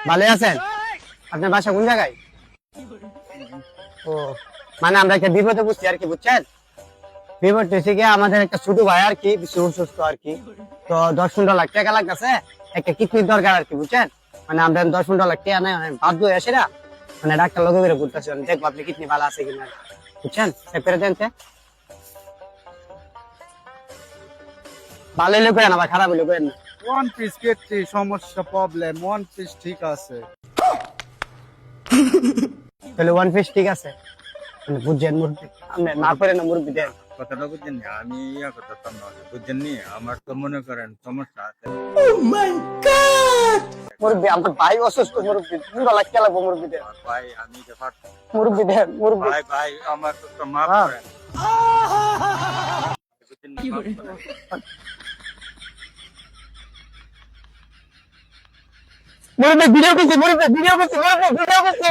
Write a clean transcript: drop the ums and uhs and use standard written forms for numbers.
ভালো আছেন? আপনার বাসা কোন জায়গায়? ও মানে আমরা একটা বিপদে বুঝছি আর কি, বুঝছেন? বিপদ হয়েছে কি, আমাদের একটা ছোট ভাই আর কি বেশি অসুস্থ আর কি। তো 10-15 লাখ টাকা লাগতেছে, একটা কিডনির দরকার আর কি, বুঝছেন? মানে আমরা 10-15 লাখ টাকা নেই বাধ্য হয়ে আসি না, মানে ডাক্তার লগে বেরো ঘুরতেছি, দেখবো আপনি কিডনি ভালো আছে কিনা, বুঝছেন? চেক করে দেন। ভালো হইলে করেন, আবার খারাপ হইলে করেন না। ওয়ান পিস পেটে সমস্যা, প্রবলেম, ওয়ান পিস ঠিক আছে। তাহলে ওয়ান পিস ঠিক আছে, মানে বুঝছেন মুরব্বী, আপনি না করেন না মুরব্বী দেন। কথাটা বুঝছেন না, আমি ইয়া করতাম না, বুঝছেন নি? আমার তো মনে করেন সমস্যা আছে। মুরব্বী আমার ভাই অসুস্থ, মুরব্বী 15 লাখ টাকা লাগবো, মুরব্বী দেন। ভাই আমি যে মুরব্বী দেন, মুরব্বী। ভাই ভাই আমার তো মাফ হ্যাঁ। করেন। বুঝছেন নি? মাফ করেন। মুরব্বী ভিডিও করছি, মুরব্বী ভিডিও করছি, মুরব্বী ভিডিও করছি।